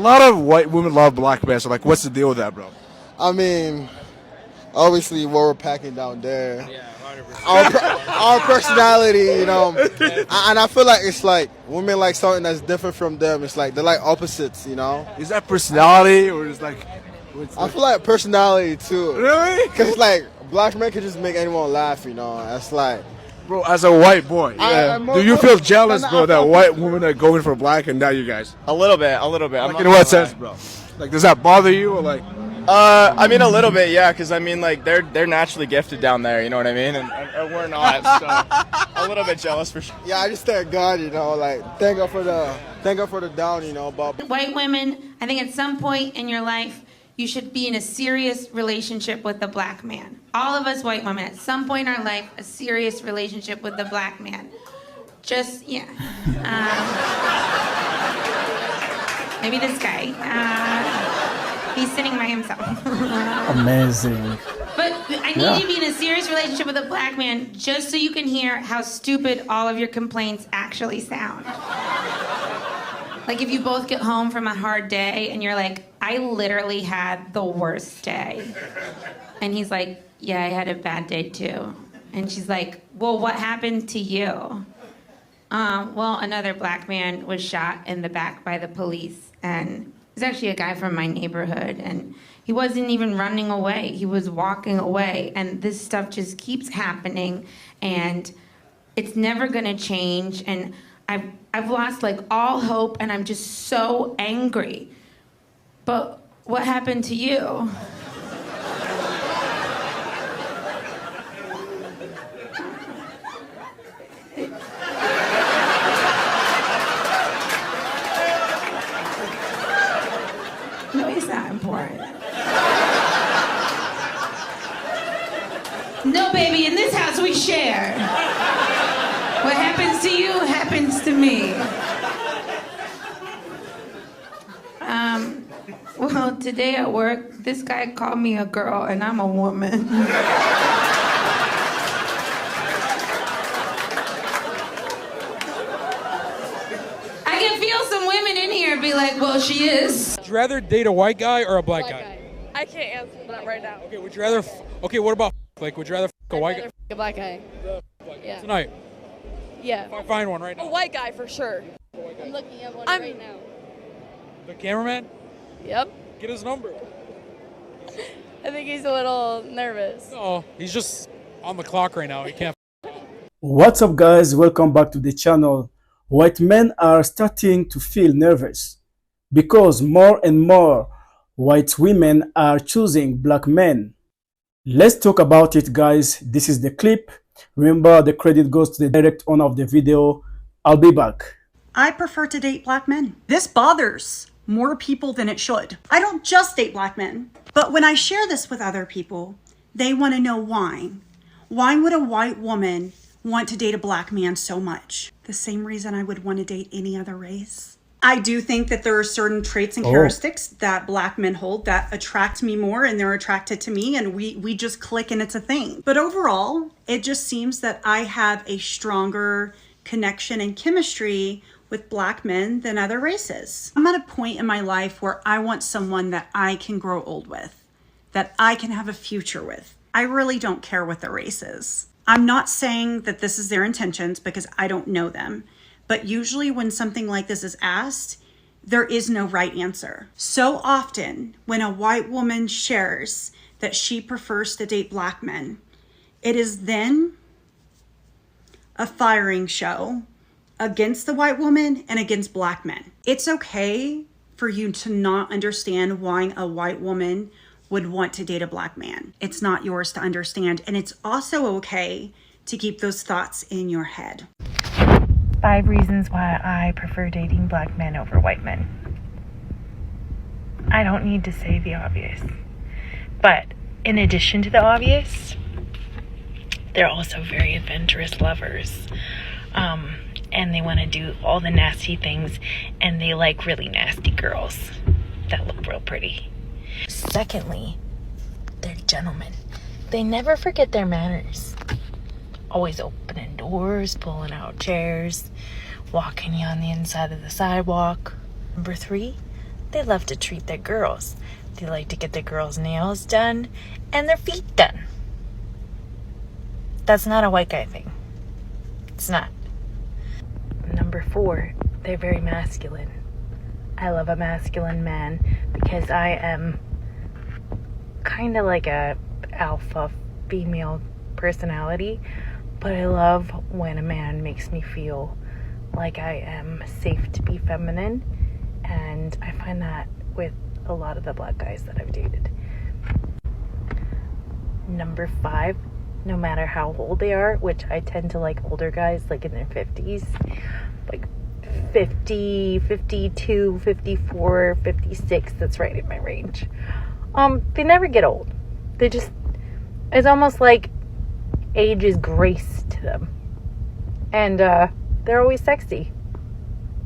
A lot of white women love black men, so like, what's the deal with that, bro? I mean, obviously, what we're packing down there, Yeah, 100%. our personality, and I feel like it's like women like something that's different from them. It's like they're like opposites, Is that personality or is like? I feel like personality too. Really? Because like black men can just make anyone laugh, That's like. Bro, as a white boy, do you feel jealous, bro, that white women are going for black and not you guys? A little bit. I'm Like not in what gonna sense, lie. bro? Like, does that bother you or like? I mean, a little bit, yeah, because I mean, like they're naturally gifted down there, you know what I mean, and we're not, so a little bit jealous for sure. Yeah, I just thank God, like thank God for the down, But White women, I think at some point in your life, you should be in a serious relationship with a black man. All of us white women, at some point in our life, a serious relationship with a black man. Just, yeah. Maybe this guy. He's sitting by himself. Amazing. But I need you to be in a serious relationship with a black man just so you can hear how stupid all of your complaints actually sound. Like if you both get home from a hard day and you're like, I literally had the worst day. And he's like, yeah, I had a bad day too. And she's like, well, what happened to you? Well, another black man was shot in the back by the police. And he's actually a guy from my neighborhood. And he wasn't even running away. He was walking away. And this stuff just keeps happening. And it's never gonna change. And I've lost like all hope and I'm just so angry. But what happened to you? No, it's not important. No, baby, in this house we share. What happens to you happens to me. Well, today at work, this guy called me a girl and I'm a woman. I can feel some women in here be like, well, she is. Would you rather date a white guy or a black guy? I can't answer that right now. Okay, would you rather? Okay, what about like? Would you rather a white guy? A black guy. Yeah. Tonight. Yeah. Find one right A now. white guy for sure. I'm looking at one right now. The cameraman. Yep. Get his number. I think he's a little nervous. No, he's just on the clock right now. He can't. What's up, guys? Welcome back to the channel. White men are starting to feel nervous because more and more white women are choosing black men. Let's talk about it, guys. This is the clip. Remember, the credit goes to the direct owner of the video. I'll be back. I prefer to date black men. This bothers more people than it should. I don't just date black men, but when I share this with other people, they want to know why. Why would a white woman want to date a black man so much? The same reason I would want to date any other race. I do think that there are certain traits and characteristics that black men hold that attract me more and they're attracted to me and we just click and it's a thing. But overall, it just seems that I have a stronger connection and chemistry with black men than other races. I'm at a point in my life where I want someone that I can grow old with, that I can have a future with. I really don't care what the race is. I'm not saying that this is their intentions because I don't know them. But usually when something like this is asked, there is no right answer. So often when a white woman shares that she prefers to date black men, it is then a firing show against the white woman and against black men. It's okay for you to not understand why a white woman would want to date a black man. It's not yours to understand. And it's also okay to keep those thoughts in your head. 5 reasons why I prefer dating black men over white men. I don't need to say the obvious. But in addition to the obvious, they're also very adventurous lovers. And they want to do all the nasty things, and they like really nasty girls that look real pretty. Secondly, they're gentlemen. They never forget their manners. Always opening doors, pulling out chairs, walking you on the inside of the sidewalk. Number 3, they love to treat their girls. They like to get their girls' nails done and their feet done. That's not a white guy thing. It's not. Number 4, they're very masculine. I love a masculine man because I am kind of like a alpha female personality, but I love when a man makes me feel like I am safe to be feminine, and I find that with a lot of the black guys that I've dated. Number 5, no matter how old they are, which I tend to like older guys like in their 50s, like 50, 52, 54, 56, that's right in my range. They never get old. They just, it's almost like age is grace to them. And they're always sexy.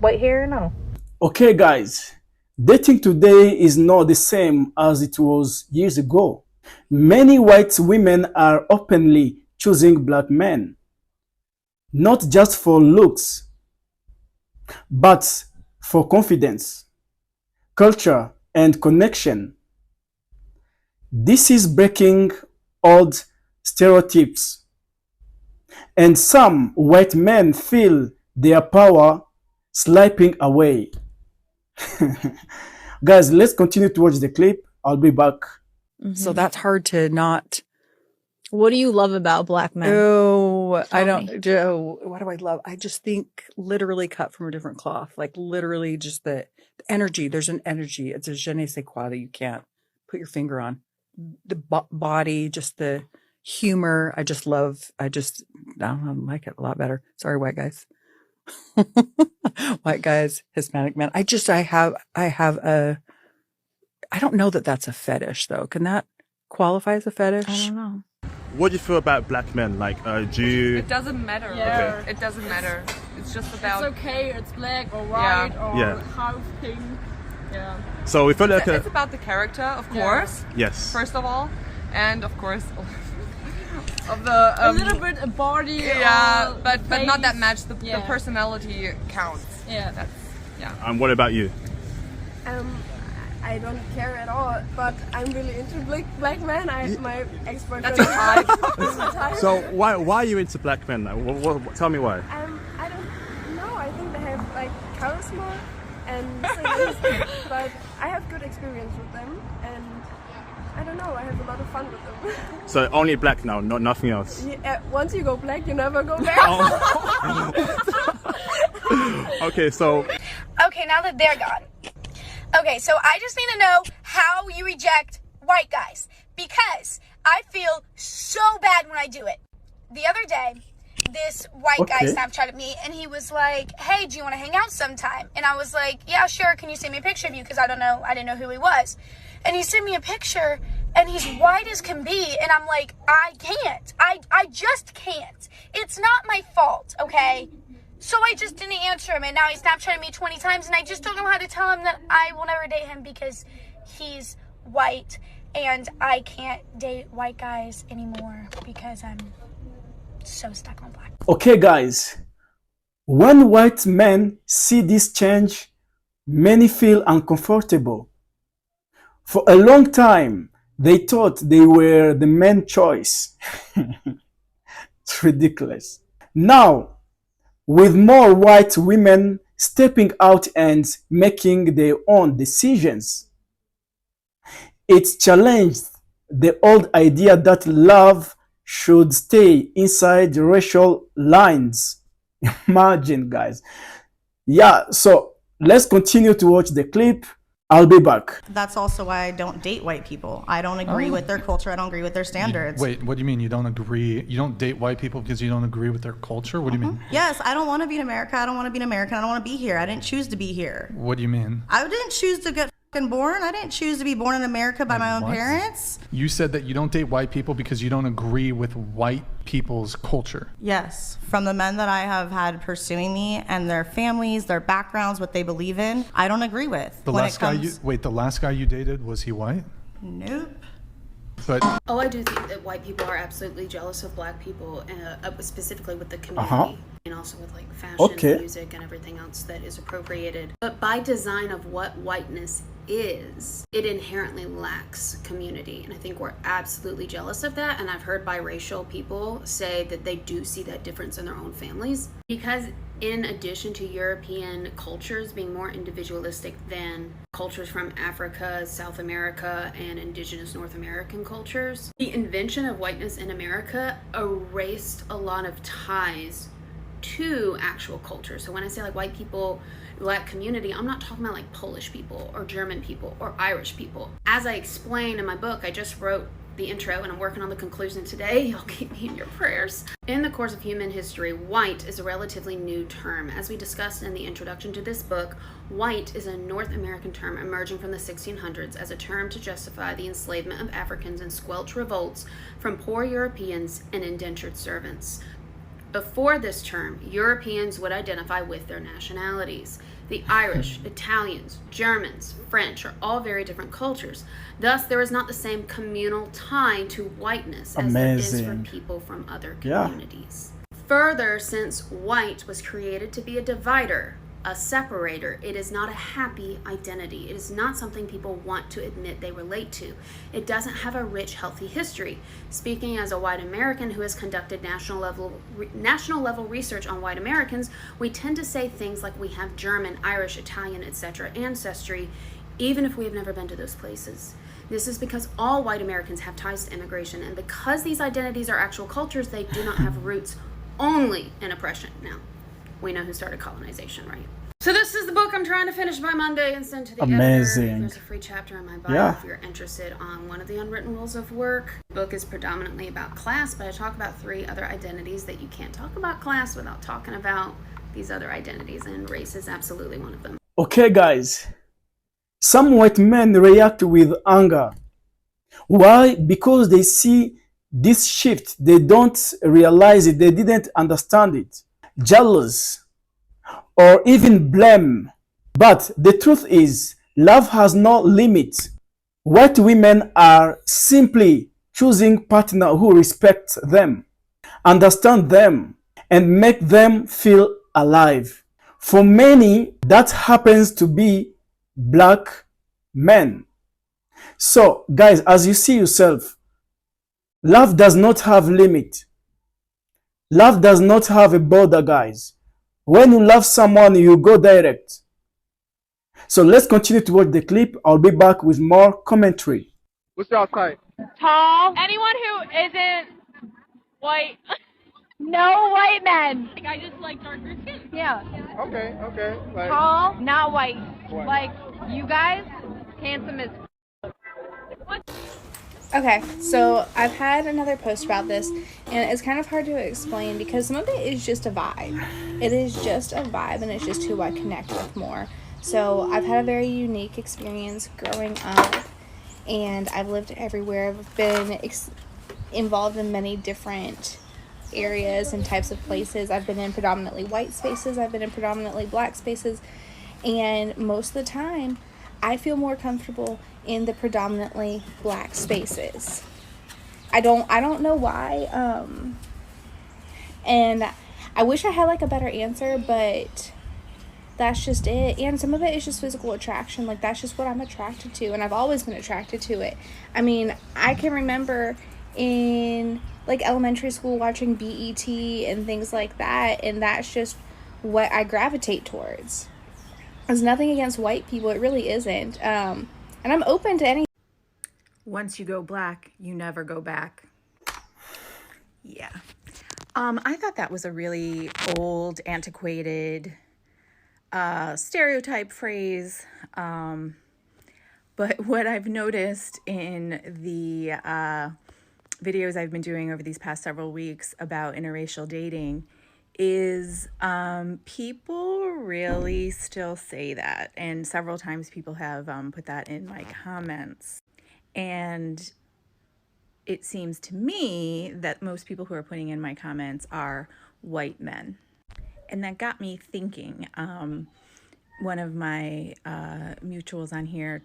White hair, no. Okay, guys, dating today is not the same as it was years ago. Many white women are openly choosing black men, not just for looks, but for confidence, culture, and connection. This is breaking old stereotypes, and some white men feel their power slipping away. Guys, let's continue to watch the clip. I'll be back. So that's hard to not. What do you love about black men? Oh, I Tell don't. Oh, what do I love? I just think literally cut from a different cloth. Like literally just the energy. There's an energy. It's a je ne sais quoi that you can't put your finger on. The body, just the humor. I just love. I don't know, I like it a lot better. Sorry, white guys. White guys, Hispanic men. I have a. I don't know that that's a fetish though. Can that qualify as a fetish? I don't know. What do you feel about black men? Like, do you... It doesn't matter. Yeah. Okay. It doesn't matter. It's just about... It's okay, it's black or white or Yeah. half pink. Yeah. So we feel like... It's about the character, of course. Yes. First of all. And of course... of the... a little bit a body. Yeah, but face. not that much. The personality counts. Yeah. That's... Yeah. And what about you? I don't care at all, but I'm really into black men. My ex-boyfriend. That's your type. That's my type. So why are you into black men? Tell me why. I don't know. I think they have like charisma and but I have good experience with them, and I don't know. I have a lot of fun with them. So only black now, not nothing else. Yeah, once you go black, you never go back. Okay, so. Okay, now that they're gone. Okay, so I just need to know how you reject white guys, because I feel so bad when I do it. The other day, this white guy Snapchatted me, and he was like, hey, do you want to hang out sometime? And I was like, yeah, sure. Can you send me a picture of you? Because I didn't know who he was. And he sent me a picture, and he's white as can be, and I'm like, I can't. I just can't. It's not my fault, okay? So I just didn't answer him, and now he's Snapchatting me 20 times, and I just don't know how to tell him that I will never date him because he's white, and I can't date white guys anymore because I'm so stuck on black. Okay, guys, when white men see this change, many feel uncomfortable. For a long time, they thought they were the main choice. It's ridiculous. Now, with more white women stepping out and making their own decisions, it's challenged the old idea that love should stay inside racial lines. Imagine, guys. Yeah, so let's continue to watch the clip. I'll be back. That's also why I don't date white people. I don't agree with their culture. I don't agree with their standards. Wait, what do you mean you don't agree? You don't date white people because you don't agree with their culture? What do you mean? Yes, I don't want to be in America. I don't want to be an American. I don't want to be here. I didn't choose to be here. What do you mean? I didn't choose to get born. I didn't choose to be born in America by my own What? parents. You said that you don't date white people because you don't agree with white people's culture. Yes, from the men that I have had pursuing me and their families, their backgrounds, what they believe in, I don't agree with. The last guy you dated, was he white? Nope. But oh, I do think that white people are absolutely jealous of black people, specifically with the community, and also with like fashion, music, and everything else that is appropriated. But by design of what whiteness is, it inherently lacks community. And I think we're absolutely jealous of that. And I've heard biracial people say that they do see that difference in their own families. Because in addition to European cultures being more individualistic than cultures from Africa, South America, and indigenous North American cultures, the invention of whiteness in America erased a lot of ties to actual culture. So when I say like white people, black community, I'm not talking about like Polish people or German people or Irish people. As I explain in my book, I just wrote the intro and I'm working on the conclusion today. Y'all keep me in your prayers. In the course of human history, white is a relatively new term. As we discussed in the introduction to this book, white is a North American term emerging from the 1600s as a term to justify the enslavement of Africans and squelch revolts from poor Europeans and indentured servants. Before this term, Europeans would identify with their nationalities. The Irish, Italians, Germans, French are all very different cultures. Thus, there is not the same communal tie to whiteness as there is for people from other communities. Further, since white was created to be a divider, a separator, it is not a happy identity. It is not something people want to admit they relate to. It doesn't have a rich, healthy history. Speaking as a white American who has conducted national level research on white Americans, we tend to say things like we have German, Irish, Italian, etc. ancestry, even if we have never been to those places. This is because all white Americans have ties to immigration, and because these identities are actual cultures, they do not have roots only in oppression. Now, we know who started colonization, right? So this is the book I'm trying to finish by Monday and send to the editor. There's a free chapter in my bio if you're interested on one of the unwritten rules of work. The book is predominantly about class, but I talk about 3 other identities that you can't talk about class without talking about these other identities, and race is absolutely one of them. Okay, guys. Some white men react with anger. Why? Because they see this shift. They don't realize it. They didn't understand it. Jealous, or even blame. But the truth is, love has no limit. White women are simply choosing partner who respect them, understand them, and make them feel alive. For many, that happens to be black men. So, guys, as you see yourself, love does not have limit. Love does not have a border, guys. When you love someone, you go direct. So let's continue to watch the clip. I'll be back with more commentary. What's your type? Tall. Anyone who isn't white. No white men. Like, I just like darker skin. Yeah. Okay. Like, Tall, not white. Like, you guys, handsome as what? Okay, so I've had another post about this, and it's kind of hard to explain because some of it is just a vibe. It is just a vibe, and it's just who I connect with more. So I've had a very unique experience growing up, and I've lived everywhere. I've been involved in many different areas and types of places. I've been in predominantly white spaces. I've been in predominantly black spaces, and most of the time, I feel more comfortable in the predominantly black spaces. I don't know why, and I wish I had like a better answer, but that's just it. And some of it is just physical attraction. Like, that's just what I'm attracted to, and I've always been attracted to it. I mean, I can remember in like elementary school watching BET and things like that, and that's just what I gravitate towards. There's nothing against white people, it really isn't. And I'm open to any. Once you go black, you never go back. Yeah. I thought that was a really old, antiquated stereotype phrase. But what I've noticed in the videos I've been doing over these past several weeks about interracial dating is people really still say that, and several times people have put that in my comments, and it seems to me that most people who are putting in my comments are white men, and that got me thinking. One of my mutuals on here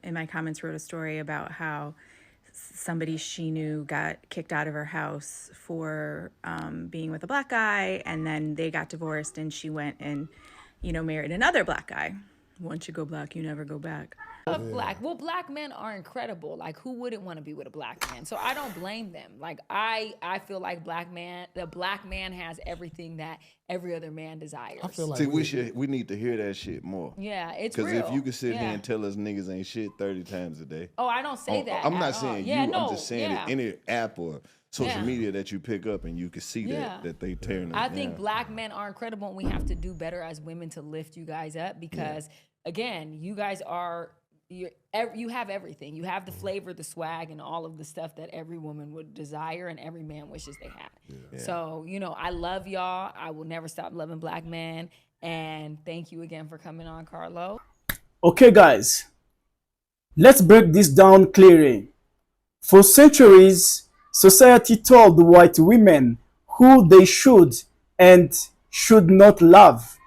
in my comments wrote a story about how somebody she knew got kicked out of her house for being with a black guy, and then they got divorced, and she went and, married another black guy. Once you go black, you never go back. Of black men are incredible. Like, who wouldn't want to be with a black man? So I don't blame them. Like, I feel like the black man has everything that every other man desires. I feel like we need to hear that shit more. Yeah, it's real. Because if you can sit here and tell us niggas ain't shit 30 times a day. Oh, I don't say that. I'm not saying you. No, I'm just saying it, any app or social media that you pick up and you can see that they tearing us I down. think black men are incredible, and we have to do better as women to lift you guys up because, again, you guys are. You have everything. You have the flavor, the swag, and all of the stuff that every woman would desire and every man wishes they had. Yeah. So, I love y'all. I will never stop loving black men. And thank you again for coming on, Carlo. Okay, guys, let's break this down clearly. For centuries, society told white women who they should and should not love.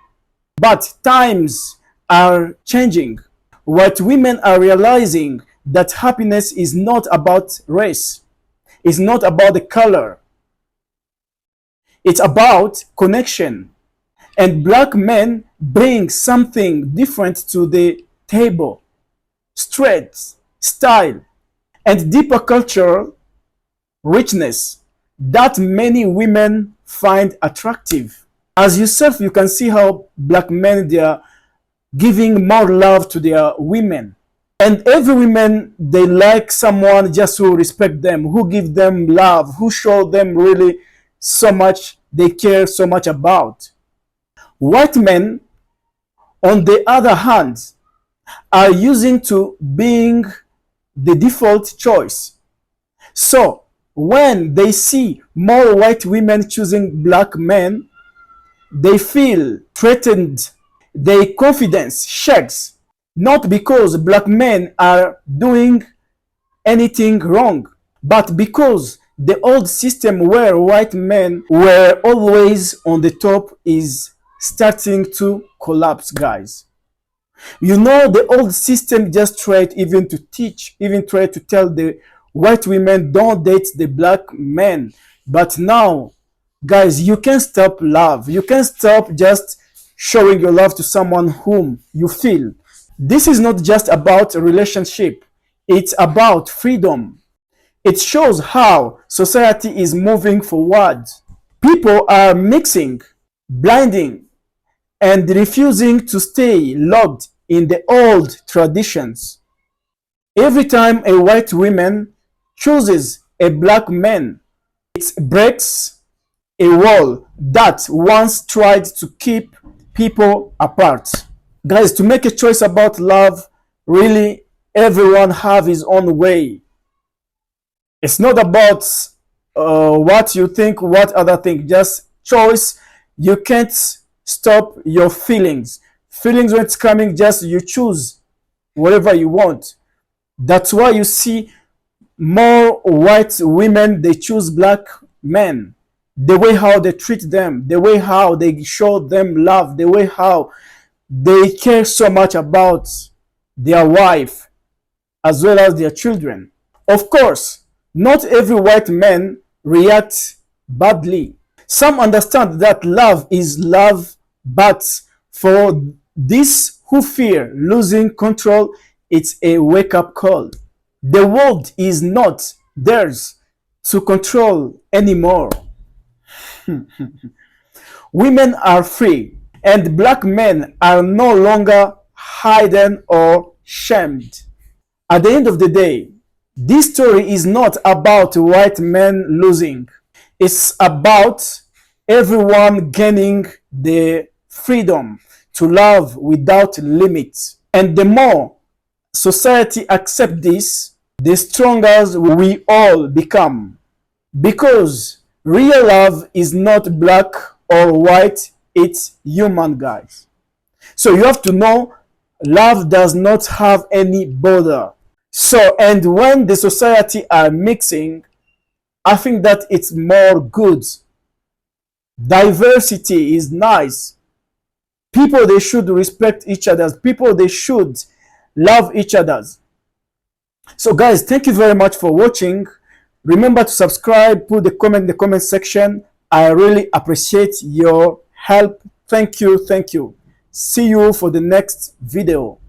But times are changing. White women are realizing that happiness is not about race. It's not about the color. It's about connection. And black men bring something different to the table. Strength, style, and deeper cultural richness that many women find attractive. As yourself, you can see how black men, they are giving more love to their women. And every woman, they like someone just who respect them, who give them love, who show them really so much they care so much about. White men, on the other hand, are using to being the default choice. So when they see more white women choosing black men, they feel threatened. Their confidence shakes, not because black men are doing anything wrong, but because the old system where white men were always on the top is starting to collapse, guys. The old system just tried even to teach, even tried to tell the white women don't date the black men. But now, guys, you can't stop love. You can't stop just showing your love to someone whom you feel. This is not just about a relationship. It's about freedom. It shows how society is moving forward. People are mixing, blinding, and refusing to stay locked in the old traditions. Every time a white woman chooses a black man, it breaks a wall that once tried to keep people apart. Guys, to make a choice about love, really everyone have his own way. It's not about what you think, what other think. Just choice. You can't stop your feelings. Feelings when it's coming, just you choose whatever you want. That's why you see more white women, they choose black men. The way how they treat them, the way how they show them love, the way how they care so much about their wife as well as their children. Of course, not every white man reacts badly. Some understand that love is love, but for these who fear losing control, it's a wake-up call. The world is not theirs to control anymore. Women are free, and black men are no longer hidden or shamed. At the end of the day, this story is not about white men losing. It's about everyone gaining the freedom to love without limits. And the more society accepts this, the stronger we all become. Because real love is not black or white, it's human, guys. So you have to know love does not have any border. So, and when the society are mixing, I think that it's more good. Diversity is nice. People, they should respect each other. People, they should love each other. So guys, thank you very much for watching. Remember to subscribe, put the comment in the comment section. I really appreciate your help. Thank you. Thank you. See you for the next video.